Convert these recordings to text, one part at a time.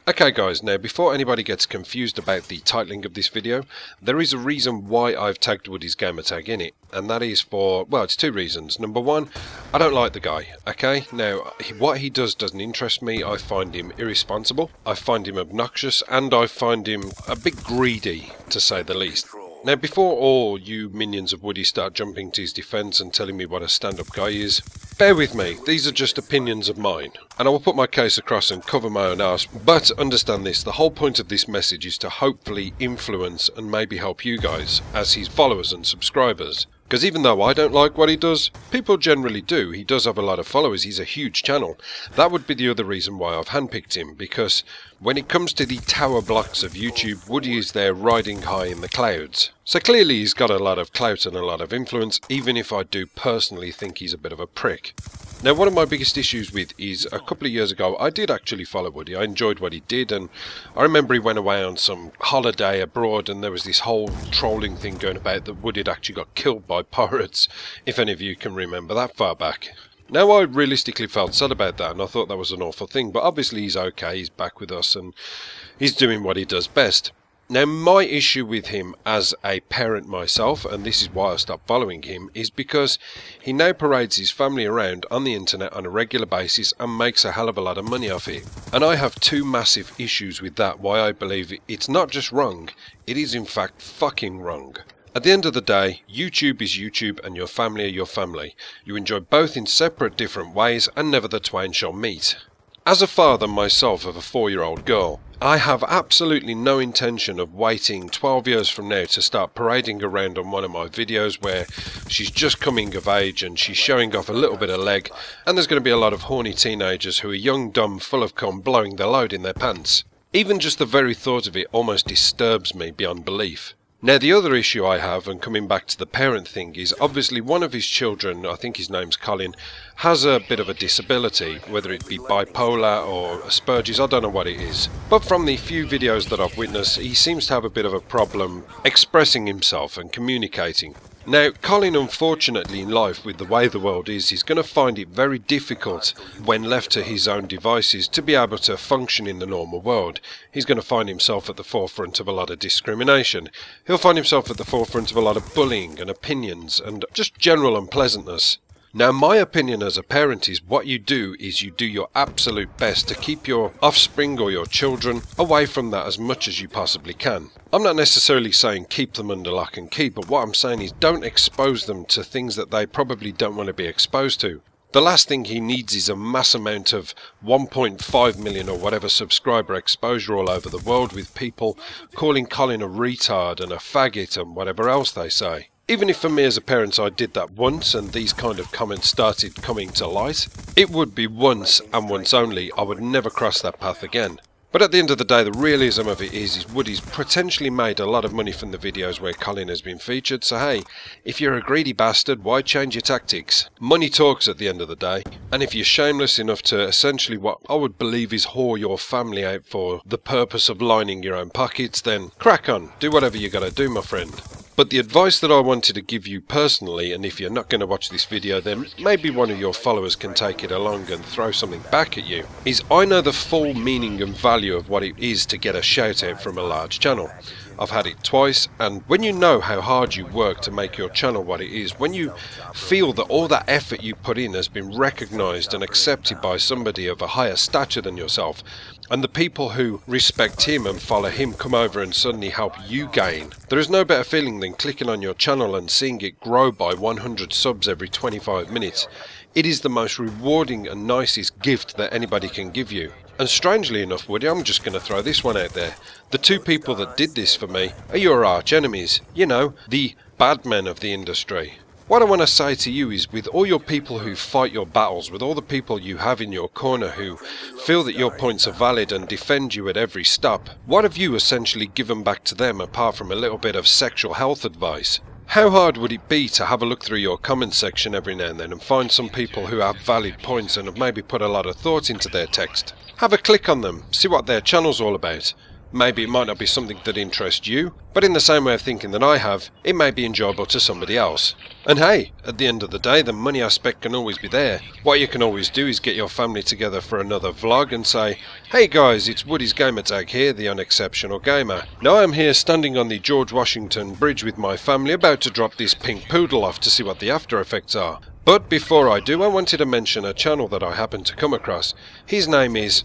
Okay guys, now before anybody gets confused about the titling of this video, there is a reason why I've tagged Woody's gamertag in it, and that is for, well, it's two reasons. Number one, I don't like the guy, okay? Now, what he does doesn't interest me. I find him irresponsible, I find him obnoxious, and I find him a bit greedy, to say the least. Now, before all you minions of Woody start jumping to his defence and telling me what a stand-up guy is, bear with me, these are just opinions of mine, and I will put my case across and cover my own arse, but understand this, the whole point of this message is to hopefully influence and maybe help you guys, as his followers and subscribers. Because even though I don't like what he does, people generally do. He does have a lot of followers, he's a huge channel. That would be the other reason why I've handpicked him, because when it comes to the tower blocks of YouTube, Woody is there riding high in the clouds. So clearly he's got a lot of clout and a lot of influence, even if I do personally think he's a bit of a prick. Now, one of my biggest issues with is a couple of years ago I did actually follow Woody. I enjoyed what he did, and I remember he went away on some holiday abroad and there was this whole trolling thing going about that Woody had actually got killed by pirates, if any of you can remember that far back. Now, I realistically felt sad about that and I thought that was an awful thing, but obviously he's okay, he's back with us and he's doing what he does best. Now, my issue with him as a parent myself, and this is why I stopped following him, is because he now parades his family around on the internet on a regular basis and makes a hell of a lot of money off it. And I have two massive issues with that, why I believe it's not just wrong, it is in fact fucking wrong. At the end of the day, YouTube is YouTube and your family are your family. You enjoy both in separate different ways and never the twain shall meet. As a father myself of a 4-year-old girl, I have absolutely no intention of waiting 12 years from now to start parading around on one of my videos where she's just coming of age and she's showing off a little bit of leg, and there's going to be a lot of horny teenagers who are young, dumb, full of cum, blowing their load in their pants. Even just the very thought of it almost disturbs me beyond belief. Now, the other issue I have, and coming back to the parent thing, is obviously one of his children, I think his name's Colin, has a bit of a disability, whether it be bipolar or Asperger's, I don't know what it is. But from the few videos that I've witnessed, he seems to have a bit of a problem expressing himself and communicating. Now, Colin, unfortunately in life, with the way the world is, he's going to find it very difficult when left to his own devices to be able to function in the normal world. He's going to find himself at the forefront of a lot of discrimination. He'll find himself at the forefront of a lot of bullying and opinions and just general unpleasantness. Now, my opinion as a parent is what you do is you do your absolute best to keep your offspring or your children away from that as much as you possibly can. I'm not necessarily saying keep them under lock and key, but what I'm saying is don't expose them to things that they probably don't want to be exposed to. The last thing he needs is a mass amount of 1.5 million or whatever subscriber exposure all over the world with people calling Colin a retard and a faggot and whatever else they say. Even if for me as a parent I did that once and these kind of comments started coming to light, it would be once and once only. I would never cross that path again. But at the end of the day, the realism of it is Woody's potentially made a lot of money from the videos where Colin has been featured, so hey, if you're a greedy bastard, why change your tactics? Money talks at the end of the day, and if you're shameless enough to essentially what I would believe is whore your family out for the purpose of lining your own pockets, then crack on, do whatever you gotta do, my friend. But the advice that I wanted to give you personally, and if you're not going to watch this video, then maybe one of your followers can take it along and throw something back at you, is I know the full meaning and value of what it is to get a shout out from a large channel. I've had it twice, and when you know how hard you work to make your channel what it is, when you feel that all that effort you put in has been recognised and accepted by somebody of a higher stature than yourself, and the people who respect him and follow him come over and suddenly help you gain, there is no better feeling than clicking on your channel and seeing it grow by 100 subs every 25 minutes. It is the most rewarding and nicest gift that anybody can give you. And strangely enough, Woody, I'm just going to throw this one out there. The two people that did this for me are your arch enemies. You know, the bad men of the industry. What I want to say to you is, with all your people who fight your battles, with all the people you have in your corner who feel that your points are valid and defend you at every stop, what have you essentially given back to them apart from a little bit of sexual health advice? How hard would it be to have a look through your comment section every now and then and find some people who have valid points and have maybe put a lot of thought into their text? Have a click on them, see what their channel's all about. Maybe it might not be something that interests you, but in the same way of thinking that I have, it may be enjoyable to somebody else. And hey, at the end of the day, the money aspect can always be there. What you can always do is get your family together for another vlog and say, "Hey guys, it's Woody's Gamertag here, the unexceptional gamer. Now I'm here standing on the George Washington Bridge with my family, about to drop this pink poodle off to see what the after effects are. But before I do, I wanted to mention a channel that I happened to come across. His name is...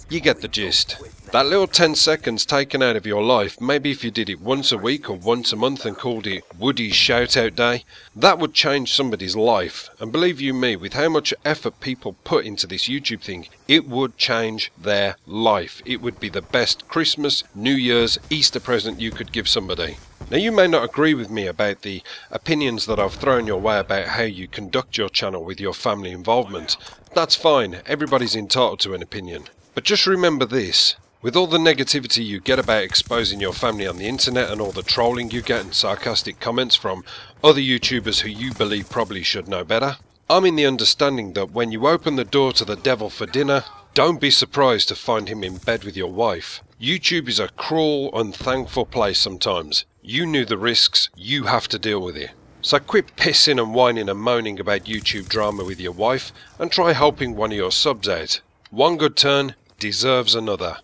you get the gist. That little 10 seconds taken out of your life, maybe if you did it once a week or once a month and called it Woody's Shoutout Day, that would change somebody's life. And believe you me, with how much effort people put into this YouTube thing, it would change their life. It would be the best Christmas, New Year's, Easter present you could give somebody. Now you may not agree with me about the opinions that I've thrown your way about how you conduct your channel with your family involvement. That's fine, everybody's entitled to an opinion. But just remember this, with all the negativity you get about exposing your family on the internet and all the trolling you get and sarcastic comments from other YouTubers who you believe probably should know better, I'm in the understanding that when you open the door to the devil for dinner, don't be surprised to find him in bed with your wife. YouTube is a cruel, unthankful place sometimes. You knew the risks, you have to deal with it. So quit pissing and whining and moaning about YouTube drama with your wife and try helping one of your subs out. One good turn deserves another.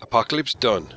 Apocalypse done.